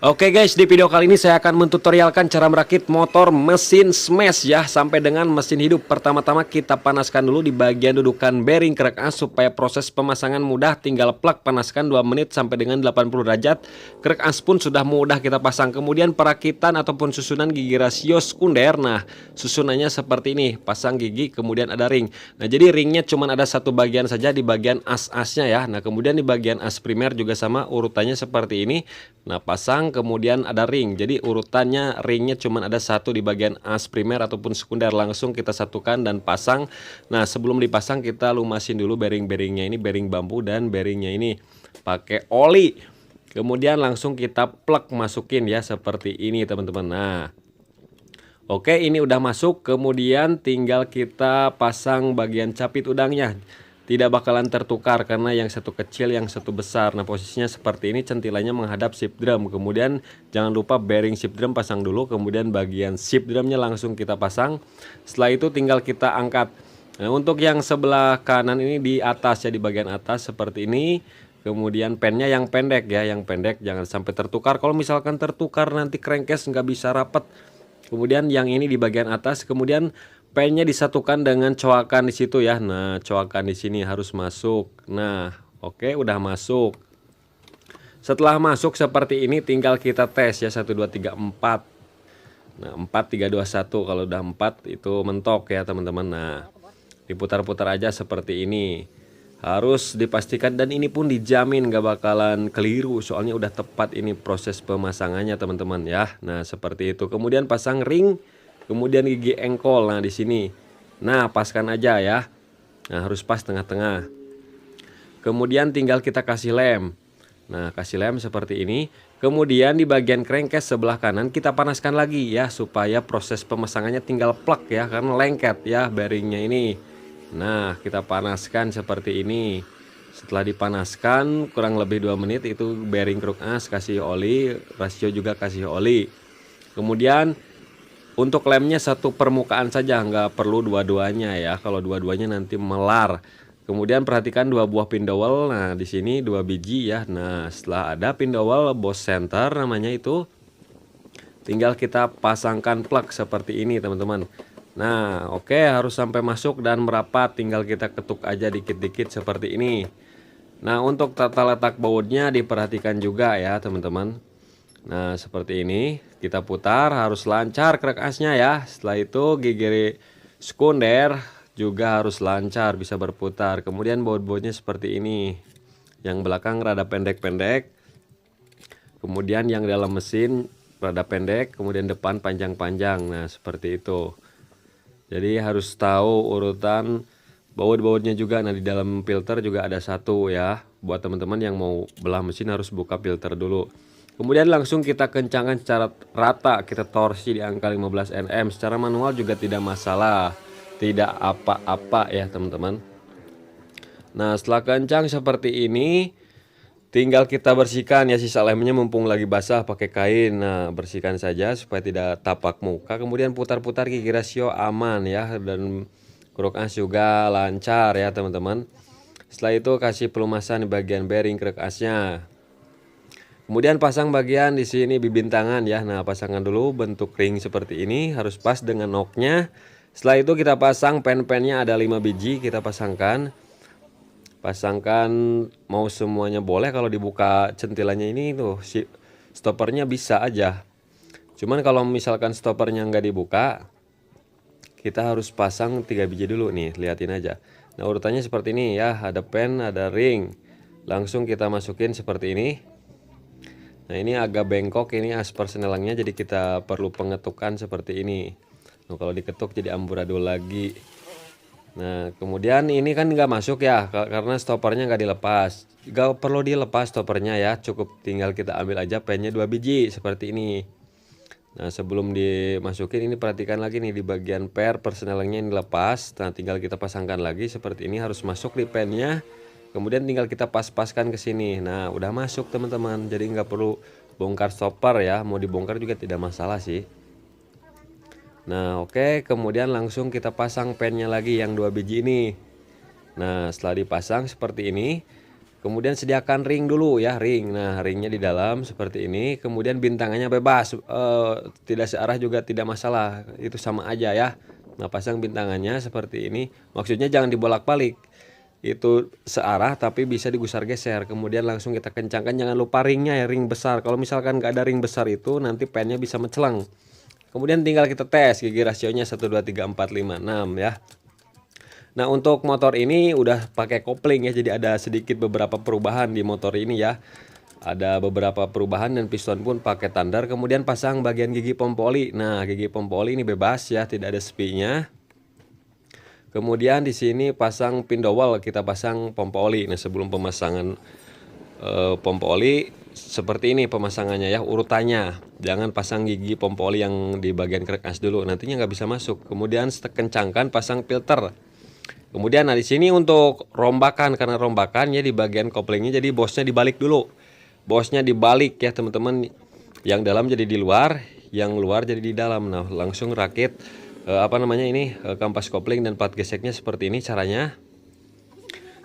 Oke guys, di video kali ini saya akan mentutorialkan cara merakit motor mesin smash ya sampai dengan mesin hidup. Pertama-tama kita panaskan dulu di bagian dudukan bearing kerak as supaya proses pemasangan mudah. Tinggal plug panaskan 2 menit sampai dengan 80 derajat. Kerak as pun sudah mudah kita pasang. Kemudian perakitan ataupun susunan gigi rasio sekunder. Nah, susunannya seperti ini. Pasang gigi kemudian ada ring. Nah, jadi ringnya cuma ada satu bagian saja di bagian as-asnya ya. Nah, kemudian di bagian as primer juga sama urutannya seperti ini. Nah, pasang kemudian ada ring. Jadi urutannya ringnya cuma ada satu di bagian as primer ataupun sekunder. Langsung kita satukan dan pasang. Nah, sebelum dipasang kita lumasin dulu bearing-bearingnya ini, bearing bambu dan bearingnya ini pakai oli. Kemudian langsung kita plug masukin ya seperti ini teman-teman. Nah, oke, ini udah masuk. Kemudian tinggal kita pasang bagian capit udangnya. Tidak bakalan tertukar karena yang satu kecil yang satu besar. Nah, posisinya seperti ini, centilannya menghadap ship drum. Kemudian jangan lupa bearing ship drum pasang dulu. Kemudian bagian ship drumnya langsung kita pasang. Setelah itu tinggal kita angkat. Nah, untuk yang sebelah kanan ini di atas ya, di bagian atas seperti ini. Kemudian pennya yang pendek ya, yang pendek jangan sampai tertukar. Kalau misalkan tertukar nanti crankcase nggak bisa rapat. Kemudian yang ini di bagian atas, kemudian pennya disatukan dengan coakan di situ ya. Nah, coakan di sini harus masuk. Nah, oke, udah masuk. Setelah masuk seperti ini tinggal kita tes ya, 1 2 3 4. Nah, 4 3 2 1. Kalau udah 4 itu mentok ya, teman-teman. Nah, diputar-putar aja seperti ini. Harus dipastikan dan ini pun dijamin gak bakalan keliru soalnya udah tepat ini proses pemasangannya teman-teman ya. Nah, seperti itu. Kemudian pasang ring, kemudian gigi engkol. Nah, di sini. Nah, paskan aja ya. Nah, harus pas tengah-tengah. Kemudian tinggal kita kasih lem. Nah, kasih lem seperti ini. Kemudian di bagian crankcase sebelah kanan kita panaskan lagi ya supaya proses pemasangannya tinggal plug ya karena lengket ya bearingnya ini. Nah, kita panaskan seperti ini. Setelah dipanaskan kurang lebih 2 menit itu bearing kruk as kasih oli, rasio juga kasih oli. Kemudian untuk lemnya satu permukaan saja, nggak perlu dua-duanya ya. Kalau dua-duanya nanti melar. Kemudian perhatikan 2 buah pin dowel. Nah, di sini 2 biji ya. Nah, setelah ada pin dowel Boss Center namanya itu, tinggal kita pasangkan plug seperti ini, teman-teman. Nah, oke, harus sampai masuk dan merapat. Tinggal kita ketuk aja dikit-dikit seperti ini. Nah, untuk tata letak bautnya diperhatikan juga ya, teman-teman. Nah, seperti ini kita putar harus lancar kerak asnya ya. Setelah itu gigi sekunder juga harus lancar bisa berputar. Kemudian baut-bautnya seperti ini. Yang belakang rada pendek-pendek. Kemudian yang dalam mesin rada pendek, kemudian depan panjang-panjang. Nah, seperti itu. Jadi harus tahu urutan baut-bautnya juga. Nah, di dalam filter juga ada satu ya. Buat teman-teman yang mau belah mesin harus buka filter dulu. Kemudian langsung kita kencangkan secara rata, kita torsi di angka 15 Nm. Secara manual juga tidak masalah, tidak apa-apa ya teman-teman. Nah, setelah kencang seperti ini, tinggal kita bersihkan ya sisa lemnya mumpung lagi basah pakai kain. Nah, bersihkan saja supaya tidak tapak muka. Kemudian putar-putar gigi rasio aman ya, dan kruk as juga lancar ya teman-teman. Setelah itu kasih pelumasan di bagian bearing kruk asnya. Kemudian pasang bagian di sini bibintangan ya. Nah, pasangkan dulu bentuk ring seperti ini, harus pas dengan noknya. Setelah itu kita pasang pen-pennya ada 5 biji, kita pasangkan. Pasangkan mau semuanya boleh, kalau dibuka centilannya ini tuh si stoppernya bisa aja. Cuman kalau misalkan stoppernya nggak dibuka, kita harus pasang 3 biji dulu nih, liatin aja. Nah, urutannya seperti ini ya, ada pen, ada ring. Langsung kita masukin seperti ini. Nah, ini agak bengkok ini as persnelangnya, jadi kita perlu pengetukan seperti ini. Nah, kalau diketuk jadi amburadul lagi. Nah, kemudian ini kan nggak masuk ya karena stoppernya nggak dilepas. Nggak perlu dilepas stoppernya ya, cukup tinggal kita ambil aja pennya 2 biji seperti ini. Nah, sebelum dimasukin ini perhatikan lagi nih di bagian persnelangnya ini lepas. Nah, tinggal kita pasangkan lagi seperti ini, harus masuk di pennya. Kemudian tinggal kita pas-paskan ke sini. Nah, udah masuk teman-teman. Jadi nggak perlu bongkar stopper ya. Mau dibongkar juga tidak masalah sih. Nah, oke. Kemudian langsung kita pasang pennya lagi yang 2 biji ini. Nah, setelah dipasang seperti ini, Kemudian sediakan ring dulu ya, ring. Nah, ringnya di dalam seperti ini. Kemudian bintangannya bebas, tidak searah juga tidak masalah, itu sama aja ya. Nah, pasang bintangannya seperti ini. Maksudnya jangan dibolak-balik. Itu searah tapi bisa digusar geser. Kemudian langsung kita kencangkan, jangan lupa ringnya ya, ring besar. Kalau misalkan nggak ada ring besar itu nanti pennya bisa mencelang. Kemudian tinggal kita tes gigi rasionya 1 2 3 4 5 6 ya. Nah, untuk motor ini udah pakai kopling ya, jadi ada sedikit beberapa perubahan di motor ini ya. Ada beberapa perubahan dan piston pun pakai tandar. Kemudian pasang bagian gigi pompa oli. Nah, gigi pompa oli ini bebas ya, tidak ada sepinya. Kemudian di sini pasang pin dowel, kita pasang pompa oli. Nah, sebelum pemasangan pompa oli seperti ini pemasangannya ya, urutannya. Jangan pasang gigi pompa oli yang di bagian krek as dulu, nantinya nggak bisa masuk. Kemudian kencangkan pasang filter. Kemudian nah di sini untuk rombakan, karena rombakannya di bagian koplingnya, jadi bosnya dibalik dulu. Bosnya dibalik ya teman-teman. Yang dalam jadi di luar, yang luar jadi di dalam. Nah, langsung rakit kampas kopling dan plat geseknya seperti ini caranya.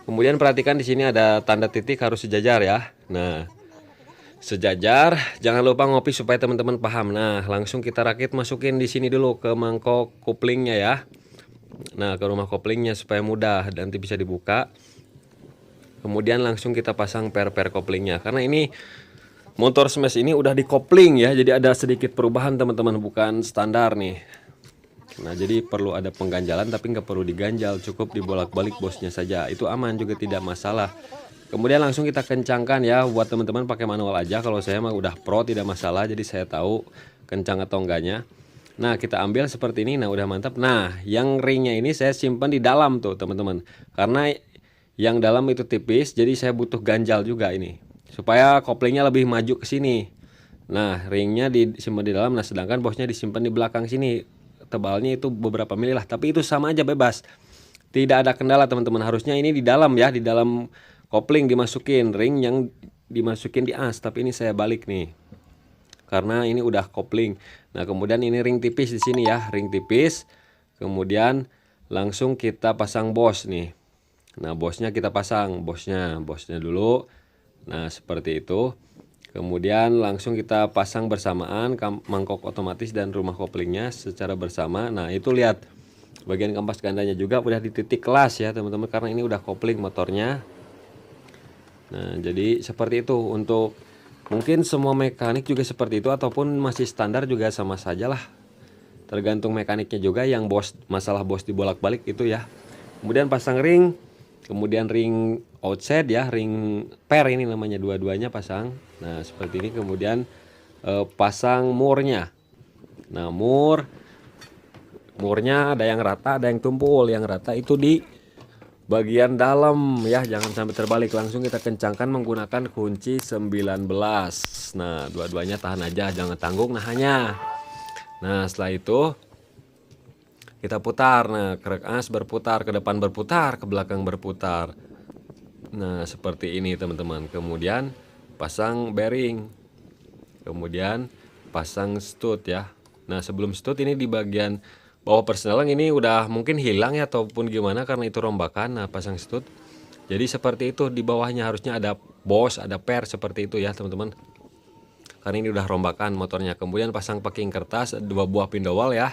Kemudian perhatikan di sini ada tanda titik harus sejajar ya. Nah, sejajar, jangan lupa ngopi supaya teman-teman paham. Nah, langsung kita rakit, masukin di sini dulu ke mangkok koplingnya ya. Nah, ke rumah koplingnya supaya mudah, nanti bisa dibuka. Kemudian langsung kita pasang per koplingnya. Karena ini motor smash ini udah di kopling ya, jadi ada sedikit perubahan teman-teman, bukan standar nih. Nah, jadi perlu ada pengganjalan tapi nggak perlu diganjal, cukup dibolak-balik bosnya saja. Itu aman juga, tidak masalah. Kemudian langsung kita kencangkan ya, buat teman-teman pakai manual aja. Kalau saya mah udah pro tidak masalah, jadi saya tahu kencang atau enggaknya. Nah, kita ambil seperti ini. Nah, udah mantap. Nah, yang ringnya ini saya simpan di dalam tuh teman-teman, karena yang dalam itu tipis, jadi saya butuh ganjal juga ini supaya koplingnya lebih maju ke sini. Nah, ringnya disimpan di dalam. Nah, sedangkan bosnya disimpan di belakang sini. Tebalnya itu beberapa mili lah, tapi itu sama aja, bebas, tidak ada kendala teman-teman. Harusnya ini di dalam ya, di dalam kopling dimasukin, ring yang dimasukin di as, tapi ini saya balik nih karena ini udah kopling. Nah, kemudian ini ring tipis di sini ya, ring tipis. Kemudian langsung kita pasang bos nih. Nah, bosnya kita pasang, bosnya dulu. Nah, seperti itu. Kemudian langsung kita pasang bersamaan mangkok otomatis dan rumah koplingnya secara bersama. Nah, itu lihat bagian kampas gandanya juga udah di titik kelas ya teman-teman, karena ini udah kopling motornya. Nah, jadi seperti itu. Untuk mungkin semua mekanik juga seperti itu, ataupun masih standar juga sama saja lah, tergantung mekaniknya juga. Yang masalah bos dibolak-balik itu ya. Kemudian pasang ring, kemudian ring outside ya, ring per ini namanya, dua-duanya pasang. Nah, seperti ini. Kemudian pasang murnya. Nah, murnya ada yang rata, ada yang tumpul. Yang rata itu di bagian dalam ya, jangan sampai terbalik. Langsung kita kencangkan menggunakan kunci 19. Nah, dua-duanya tahan aja, jangan tanggung nahannya. Nah, setelah itu kita putar. Nah, krek as berputar, ke depan berputar, ke belakang berputar. Nah, seperti ini teman-teman. Kemudian pasang bearing, kemudian pasang stud ya. Nah, sebelum stud ini di bagian bawah persneling ini udah mungkin hilang ya, ataupun gimana karena itu rombakan. Nah, pasang stud. Jadi seperti itu, di bawahnya harusnya ada bos, ada per seperti itu ya teman-teman, karena ini udah rombakan motornya. Kemudian pasang packing kertas, 2 buah pin dowel ya.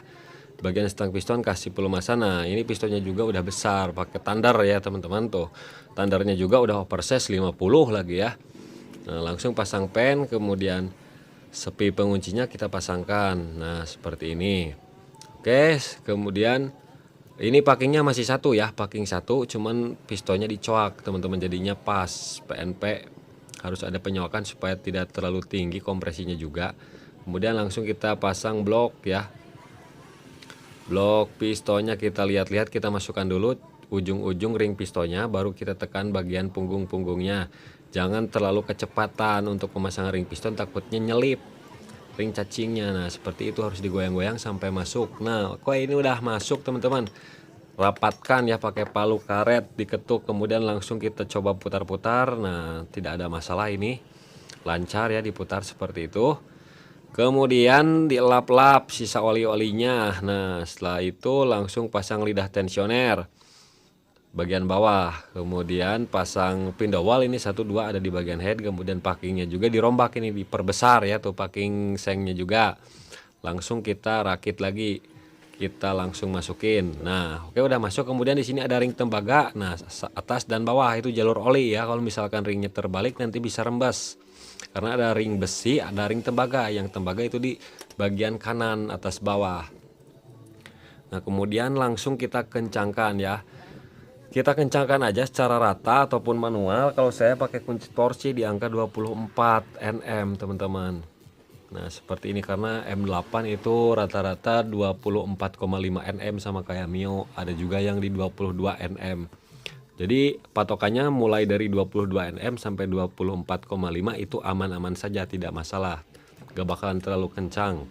Bagian stang piston kasih pelumasan. Nah, ini pistonnya juga udah besar, pakai tandar ya teman-teman tuh. Tandarnya juga udah oversize 50 lagi ya. Nah, langsung pasang pen, kemudian sepi penguncinya kita pasangkan. Nah, seperti ini. Oke, kemudian ini packingnya masih satu ya, packing satu, cuman pistonnya dicoak teman-teman, jadinya pas. PNP harus ada penyoakan supaya tidak terlalu tinggi kompresinya juga. Kemudian langsung kita pasang blok ya. Blok pistonnya kita lihat-lihat, kita masukkan dulu ujung-ujung ring pistonnya, baru kita tekan bagian punggung-punggungnya. Jangan terlalu kecepatan untuk pemasangan ring piston, takutnya nyelip ring cacingnya. Nah, seperti itu, harus digoyang-goyang sampai masuk. Nah, kok ini udah masuk teman-teman, rapatkan ya pakai palu karet, diketuk, kemudian langsung kita coba putar-putar. Nah, tidak ada masalah, ini lancar ya diputar seperti itu. Kemudian dilap-lap sisa oli-olinya. Nah, setelah itu langsung pasang lidah tensioner. bagian bawah, kemudian pasang window wall ini 1 2 ada di bagian head, kemudian packingnya juga dirombak ini, diperbesar ya tuh packing sengnya juga. Langsung kita rakit lagi, kita langsung masukin. Nah, oke udah masuk. Kemudian di sini ada ring tembaga. Nah, atas dan bawah itu jalur oli ya. Kalau misalkan ringnya terbalik nanti bisa rembes. Karena ada ring besi, ada ring tembaga. Yang tembaga itu di bagian kanan atas bawah. Nah, kemudian langsung kita kencangkan ya. Kita kencangkan aja secara rata ataupun manual. Kalau saya pakai kunci torsi di angka 24 Nm, teman-teman. Nah, seperti ini karena M8 itu rata-rata 24,5 Nm sama kayak Mio. Ada juga yang di 22 Nm. Jadi patokannya mulai dari 22 Nm sampai 24,5 itu aman-aman saja, tidak masalah. Gak bakalan terlalu kencang.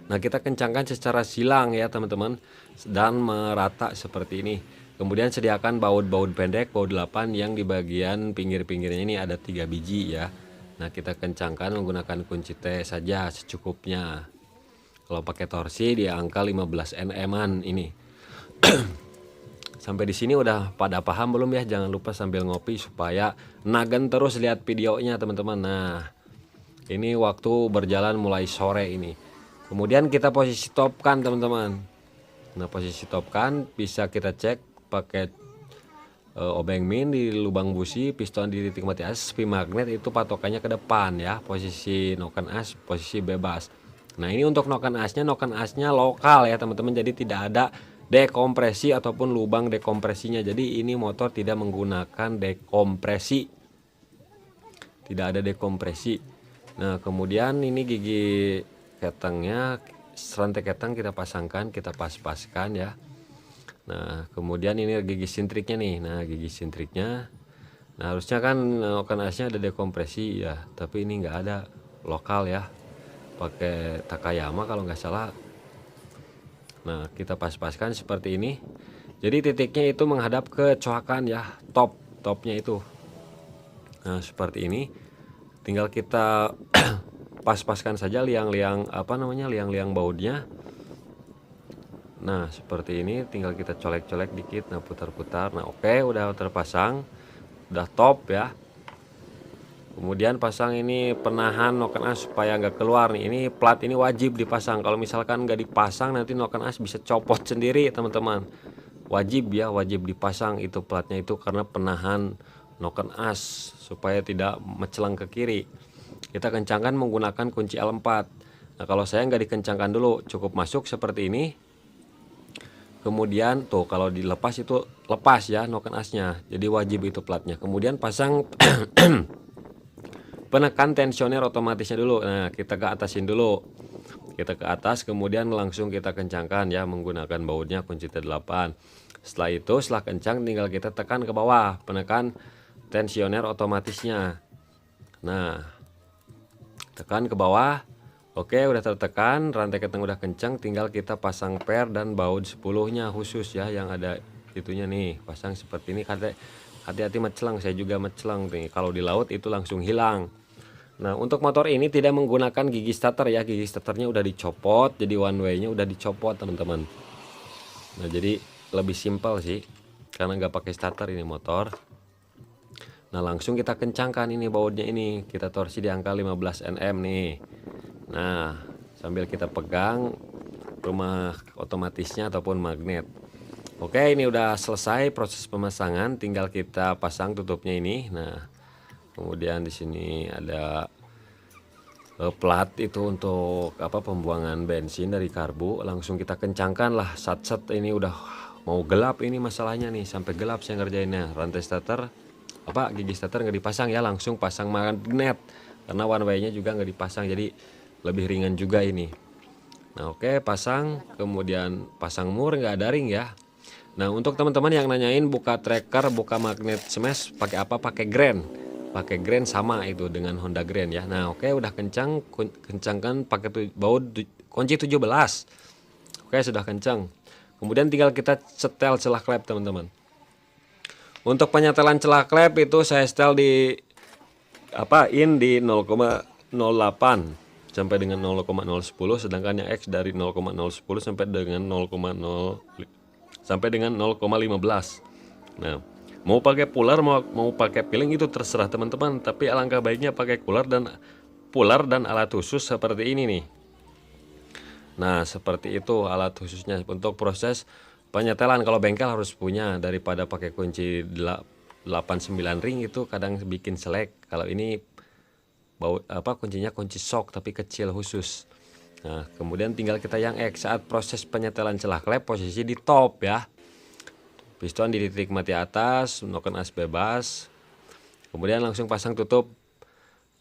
Nah, kita kencangkan secara silang ya teman-teman, dan merata seperti ini. Kemudian sediakan baut-baut pendek, baut 8 yang di bagian pinggir-pinggirnya ini ada 3 biji ya. Nah, kita kencangkan menggunakan kunci T saja secukupnya. Kalau pakai torsi di angka 15 Nm ini. Sampai di sini udah pada paham belum ya? Jangan lupa sambil ngopi supaya nagen terus lihat videonya teman-teman. Nah, ini waktu berjalan mulai sore ini. Kemudian kita posisi topkan teman-teman. Nah, posisi topkan bisa kita cek pakai obeng min di lubang busi, piston di titik mati as, spin magnet itu patokannya ke depan ya. Posisi noken as, posisi bebas. Nah, ini untuk noken asnya lokal ya teman-teman. Jadi tidak ada dekompresi ataupun lubang dekompresinya. Jadi ini motor tidak menggunakan dekompresi. Tidak ada dekompresi. Nah, kemudian ini gigi ketangnya, rantai ketang kita pasangkan, kita pas-paskan ya. Nah, kemudian ini gigi sintriknya nih. Nah, gigi sintriknya, nah harusnya kan noken asnya ada dekompresi ya, tapi ini enggak ada, lokal ya, pakai Takayama kalau nggak salah. Nah, kita pas-paskan seperti ini. Jadi titiknya itu menghadap ke coakan ya, topnya itu. Nah, seperti ini. Tinggal kita pas-paskan saja liang-liang liang-liang bautnya. Nah, seperti ini tinggal kita colek-colek dikit, nah putar-putar. Nah, oke, udah terpasang, udah top ya. Kemudian pasang ini penahan noken as supaya nggak keluar nih. Ini plat ini wajib dipasang. Kalau misalkan nggak dipasang nanti noken as bisa copot sendiri teman-teman. Wajib ya, wajib dipasang itu platnya itu karena penahan noken as supaya tidak mencelang ke kiri. Kita kencangkan menggunakan kunci L4. Nah, kalau saya nggak dikencangkan dulu, cukup masuk seperti ini. Kemudian tuh kalau dilepas itu lepas ya noken asnya. Jadi wajib itu platnya. Kemudian pasang penekan tensioner otomatisnya dulu. Nah, kita ke atasin dulu. Kita ke atas kemudian langsung kita kencangkan ya menggunakan bautnya kunci T8. Setelah itu, setelah kencang tinggal kita tekan ke bawah, penekan tensioner otomatisnya. Nah, tekan ke bawah. Oke, udah tertekan, rantai ketang udah kencang, tinggal kita pasang per dan baut 10-nya khusus ya yang ada itunya nih. Pasang seperti ini, hati-hati mencelang, saya juga mencelang nih. Kalau di laut itu langsung hilang. Nah, untuk motor ini tidak menggunakan gigi starter ya, gigi starternya udah dicopot, jadi one way-nya udah dicopot teman-teman. Nah, jadi lebih simpel sih karena nggak pakai starter ini motor. Nah, langsung kita kencangkan ini bautnya ini, kita torsi di angka 15 Nm nih. Nah, sambil kita pegang rumah otomatisnya ataupun magnet. Oke, ini udah selesai proses pemasangan, tinggal kita pasang tutupnya ini. Nah, kemudian di sini ada plat itu untuk pembuangan bensin dari karbu. Langsung kita kencangkan lah, sat-sat ini udah mau gelap ini masalahnya nih, sampai gelap saya ngerjainnya. Rantai starter gigi starter nggak dipasang ya, langsung pasang magnet karena one way-nya juga nggak dipasang, jadi lebih ringan juga ini. Nah, oke, pasang, kemudian pasang mur, nggak ada ring ya. Nah, untuk teman-teman yang nanyain buka tracker, buka magnet smash pakai apa? Pakai Grand. Pakai Grand sama itu dengan Honda Grand ya. Nah, oke, udah kencangkan pakai baut kunci 17. Oke, sudah kencang. Kemudian tinggal kita setel celah klep teman-teman. Untuk penyetelan celah klep itu saya setel di di 0,08 sampai dengan 0,010, sedangkan yang X dari 0,010 sampai dengan 0,0 sampai dengan 0,15. Nah, mau pakai puller mau pakai piling itu terserah teman-teman, tapi alangkah baiknya pakai puller dan alat khusus seperti ini nih. Nah, seperti itu alat khususnya untuk proses penyetelan. Kalau bengkel harus punya, daripada pakai kunci 8-9 ring itu kadang bikin selek. Kalau ini kuncinya kunci sok tapi kecil khusus. Nah, kemudian tinggal kita yang X saat proses penyetelan celah klep, posisi di top ya. Piston di titik mati atas, menggunakan as bebas. Kemudian langsung pasang tutup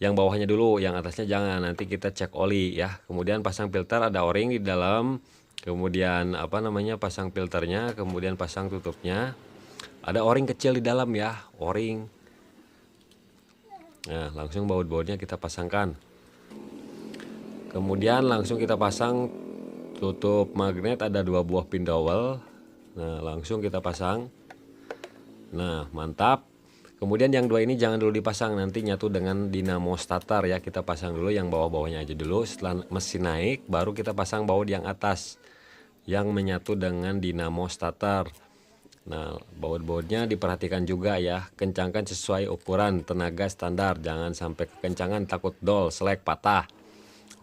yang bawahnya dulu, yang atasnya jangan, nanti kita cek oli ya. Kemudian pasang filter, ada o-ring di dalam. Kemudian pasang filternya, kemudian pasang tutupnya. Ada o-ring kecil di dalam ya, o-ring. Nah, langsung baut-bautnya kita pasangkan. Kemudian langsung kita pasang tutup magnet, ada 2 buah pin dowel. Nah, langsung kita pasang. Nah, mantap. Kemudian yang 2 ini jangan dulu dipasang, nanti nyatu dengan dinamo starter ya. Kita pasang dulu yang bawah-bawahnya aja dulu. Setelah mesin naik, baru kita pasang baut yang atas yang menyatu dengan dinamo starter. Nah, baut-bautnya diperhatikan juga ya. Kencangkan sesuai ukuran tenaga standar, jangan sampai kekencangan, takut dol, selek, patah.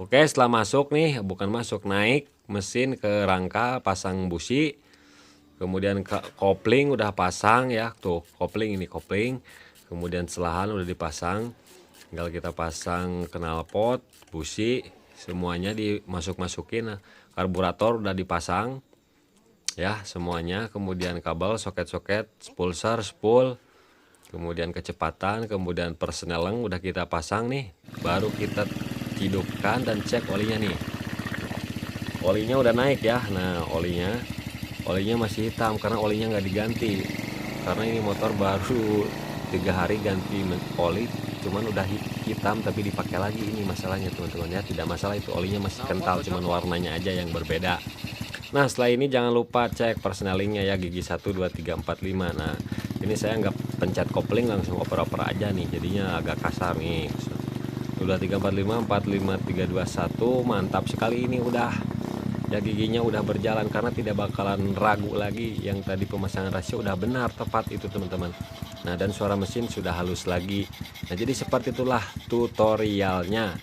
Oke, setelah masuk nih, naik mesin ke rangka, pasang busi. Kemudian kopling udah pasang ya, tuh kopling ini kopling. Kemudian selahan udah dipasang, tinggal kita pasang knalpot, busi, semuanya dimasuk-masukin. Karburator udah dipasang ya semuanya. Kemudian kabel, soket-soket, spool, kemudian kecepatan, kemudian persneleng udah kita pasang nih. Baru kita hidupkan dan cek olinya nih. Olinya udah naik ya. Nah, olinya masih hitam karena olinya nggak diganti, karena ini motor baru 3 hari ganti oli, cuman udah hitam tapi dipakai lagi. Ini masalahnya teman-teman ya, tidak masalah itu, olinya masih kental, cuman warnanya aja yang berbeda. Nah, setelah ini jangan lupa cek persnelingnya ya, gigi 1 2 3 4 5. Nah, ini saya nggak pencet kopling, langsung oper-oper aja nih, jadinya agak kasar nih. Udah 3 4 5 4 5 3 2 1, mantap sekali ini udah. Ya, giginya udah berjalan karena tidak bakalan ragu lagi, yang tadi pemasangan rasio udah benar tepat itu teman-teman. Nah, dan suara mesin sudah halus lagi. Nah, jadi seperti itulah tutorialnya.